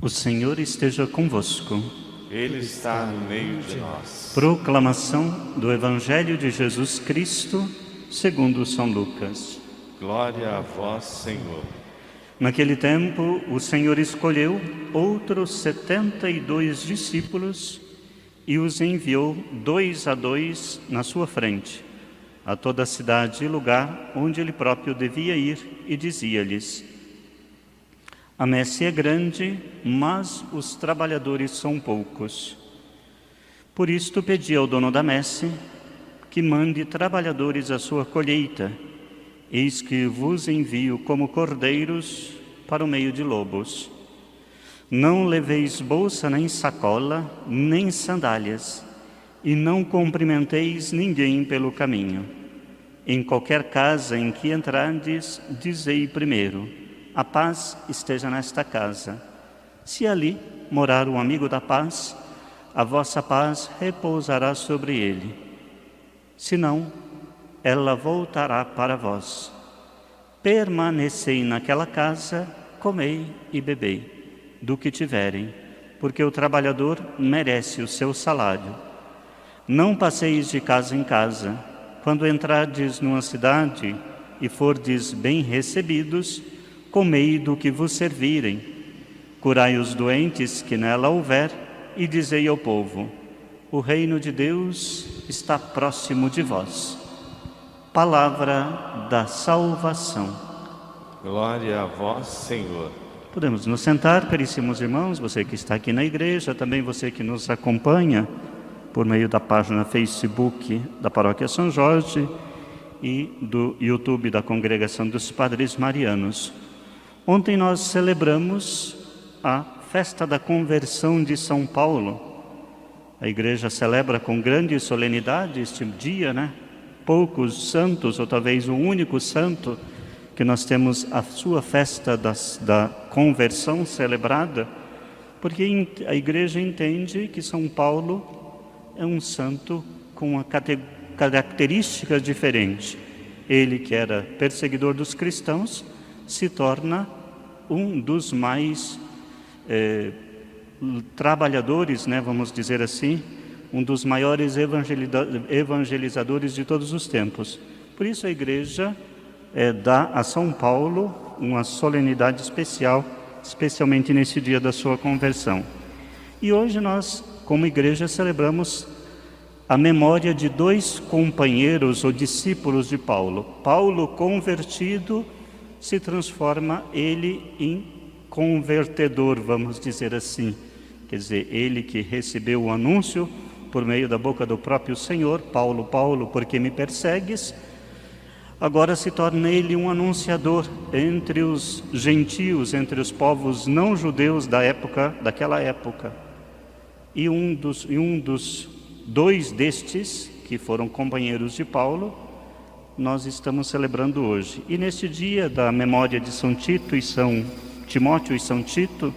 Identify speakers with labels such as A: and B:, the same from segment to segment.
A: O Senhor esteja convosco.
B: Ele está no meio de nós.
A: Proclamação do Evangelho de Jesus Cristo, segundo São Lucas.
B: Glória a vós, Senhor.
A: Naquele tempo, o Senhor escolheu outros 72 discípulos e os enviou 2 a 2 na sua frente, a toda a cidade e lugar onde ele próprio devia ir, e dizia-lhes: a messe é grande, mas os trabalhadores são poucos. Por isto pedi ao dono da messe que mande trabalhadores à sua colheita. Eis que vos envio como cordeiros para o meio de lobos. Não leveis bolsa, nem sacola, nem sandálias, e não cumprimenteis ninguém pelo caminho. Em qualquer casa em que entrardes, dizei primeiro: a paz esteja nesta casa. Se ali morar um amigo da paz, a vossa paz repousará sobre ele. Se não, ela voltará para vós. Permanecei naquela casa, comei e bebei do que tiverem, porque o trabalhador merece o seu salário. Não passeis de casa em casa. Quando entrardes numa cidade e fordes bem recebidos, comei do que vos servirem. Curai os doentes que nela houver, e dizei ao povo: o reino de Deus está próximo de vós. Palavra da salvação.
B: Glória a vós, Senhor.
A: Podemos nos sentar, caríssimos irmãos, você que está aqui na igreja, também você que nos acompanha por meio da página Facebook da Paróquia São Jorge e do YouTube da Congregação dos Padres Marianos. Ontem nós celebramos a festa da conversão de São Paulo. A igreja celebra com grande solenidade este dia, né? Poucos santos, ou talvez o único santo, que nós temos a sua festa da conversão celebrada, porque a igreja entende que São Paulo é um santo com uma característica diferente. Ele, que era perseguidor dos cristãos, se torna um dos mais trabalhadores, né, vamos dizer assim, um dos maiores evangelizadores de todos os tempos. Por isso a igreja dá a São Paulo uma solenidade especial, especialmente nesse dia da sua conversão. E hoje nós, como igreja, celebramos a memória de 2 companheiros ou discípulos de Paulo. Paulo, convertido, se transforma ele em convertedor, vamos dizer assim. Quer dizer, ele que recebeu o anúncio por meio da boca do próprio Senhor: Paulo, Paulo, por que me persegues? Agora se torna ele um anunciador entre os gentios, entre os povos não judeus daquela época. E um dos 2 destes, que foram companheiros de Paulo, nós estamos celebrando hoje. E neste dia da memória de São Tito e São Timóteo e São Tito,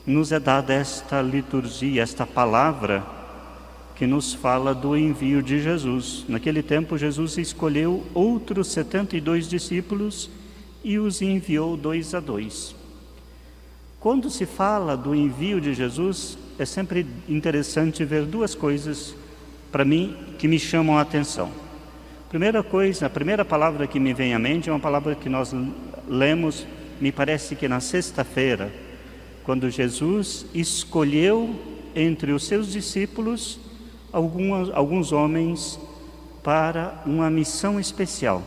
A: nos é dada esta liturgia, esta palavra que nos fala do envio de Jesus. Naquele tempo, Jesus escolheu outros 72 discípulos e os enviou 2 a 2. Quando se fala do envio de Jesus, é sempre interessante ver 2 coisas, para mim, que me chamam a atenção. Primeira coisa, a primeira palavra que me vem à mente é uma palavra que nós lemos, me parece que na sexta-feira, quando Jesus escolheu entre os seus discípulos alguns homens para uma missão especial.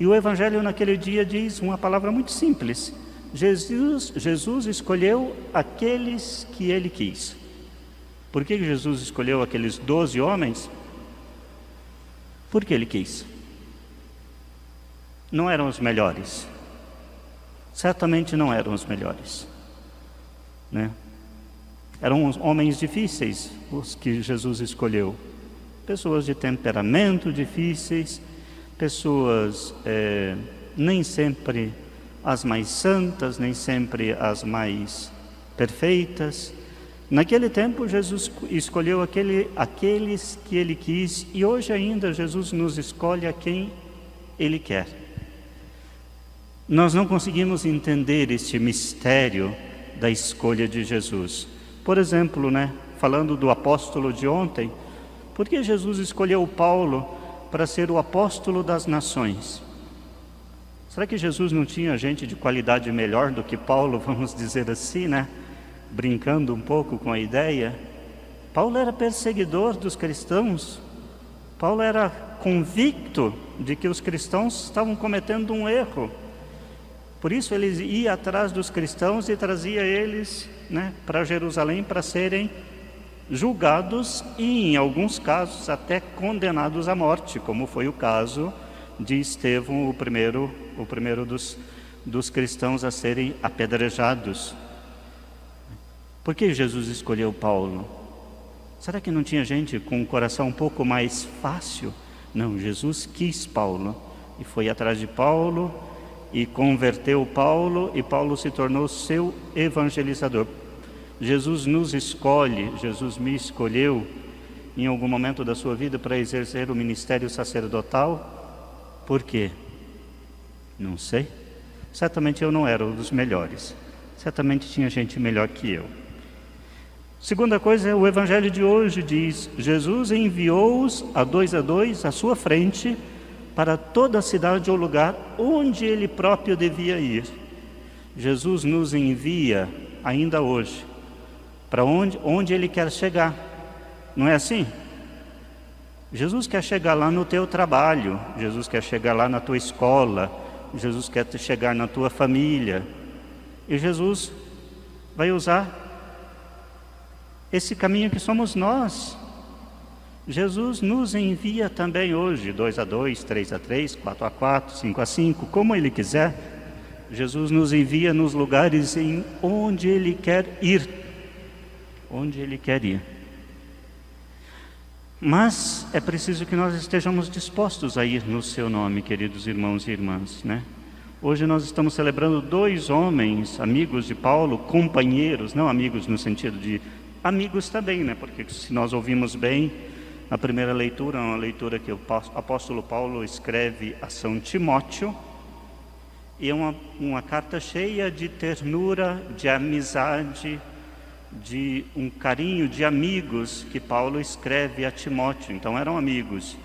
A: E o Evangelho naquele dia diz uma palavra muito simples: Jesus escolheu aqueles que ele quis. Por que Jesus escolheu aqueles 12 homens? Porque ele quis. Não eram os melhores. Certamente não eram os melhores, né? Eram homens difíceis os que Jesus escolheu. Pessoas de temperamento difíceis, pessoas nem sempre as mais santas, nem sempre as mais perfeitas. Naquele tempo, Jesus escolheu aqueles que ele quis, e hoje ainda Jesus nos escolhe a quem ele quer. Nós não conseguimos entender este mistério da escolha de Jesus. Por exemplo, falando do apóstolo de ontem, por que Jesus escolheu Paulo para ser o apóstolo das nações? Será que Jesus não tinha gente de qualidade melhor do que Paulo, vamos dizer assim, brincando um pouco com a ideia? Paulo era perseguidor dos cristãos. Paulo era convicto de que os cristãos estavam cometendo um erro. Por isso ele ia atrás dos cristãos e trazia eles para Jerusalém para serem julgados e, em alguns casos, até condenados à morte, como foi o caso de Estevão, o primeiro dos cristãos a serem apedrejados. Por que Jesus escolheu Paulo? Será que não tinha gente com um coração um pouco mais fácil? Não, Jesus quis Paulo e foi atrás de Paulo e converteu Paulo, e Paulo se tornou seu evangelizador. Jesus nos escolhe, Jesus me escolheu em algum momento da sua vida para exercer o ministério sacerdotal. Por quê? Não sei. Certamente eu não era um dos melhores. Certamente tinha gente melhor que eu. Segunda coisa, o evangelho de hoje diz: Jesus enviou-os a dois à sua frente para toda a cidade ou lugar onde ele próprio devia ir. Jesus nos envia ainda hoje para onde ele quer chegar. Não é assim? Jesus quer chegar lá no teu trabalho, Jesus quer chegar lá na tua escola, Jesus quer chegar na tua família. E Jesus vai usar esse caminho que somos nós. Jesus nos envia também hoje, 2 a 2, 3 a 3, 4 a 4, 5 a 5, como Ele quiser. Jesus nos envia nos lugares em onde Ele quer ir. Onde Ele quer ir. Mas é preciso que nós estejamos dispostos a ir no Seu nome, queridos irmãos e irmãs, Hoje nós estamos celebrando 2 homens, amigos de Paulo, companheiros, não amigos no sentido de amigos também, porque se nós ouvimos bem, a primeira leitura é uma leitura que o apóstolo Paulo escreve a São Timóteo, e é uma carta cheia de ternura, de amizade, de um carinho de amigos que Paulo escreve a Timóteo. Então eram amigos,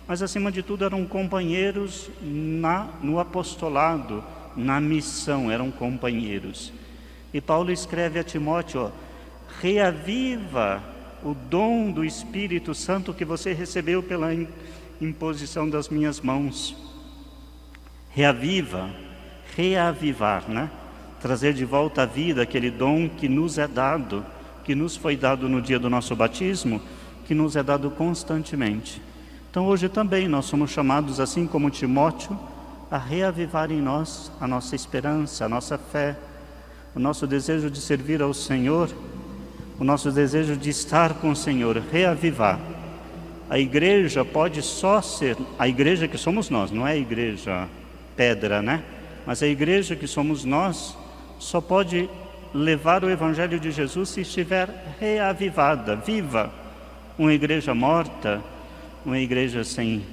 A: mas acima de tudo eram companheiros no apostolado, na missão, eram companheiros. E Paulo escreve a Timóteo: reaviva o dom do Espírito Santo que você recebeu pela imposição das minhas mãos. Reaviva, reavivar, trazer de volta à vida aquele dom que nos é dado, que nos foi dado no dia do nosso batismo, que nos é dado constantemente. Então hoje também nós somos chamados, assim como Timóteo, a reavivar em nós a nossa esperança, a nossa fé, o nosso desejo de servir ao Senhor, o nosso desejo de estar com o Senhor, reavivar. A igreja pode só ser, a igreja que somos nós, não é a igreja pedra, mas a igreja que somos nós, só pode levar o Evangelho de Jesus se estiver reavivada, viva. Uma igreja morta, uma igreja sem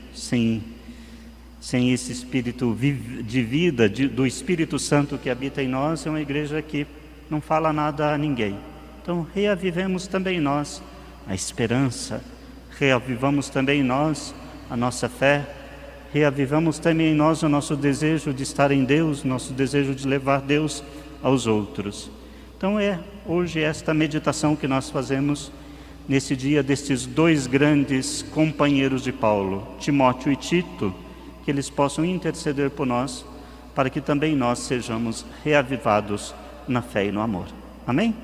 A: esse espírito de vida, do Espírito Santo que habita em nós, é uma igreja que não fala nada a ninguém. Então reavivemos também nós a esperança, reavivamos também nós a nossa fé, reavivamos também em nós o nosso desejo de estar em Deus, nosso desejo de levar Deus aos outros. Então hoje esta meditação que nós fazemos nesse dia destes 2 grandes companheiros de Paulo, Timóteo e Tito, que eles possam interceder por nós, para que também nós sejamos reavivados na fé e no amor. Amém?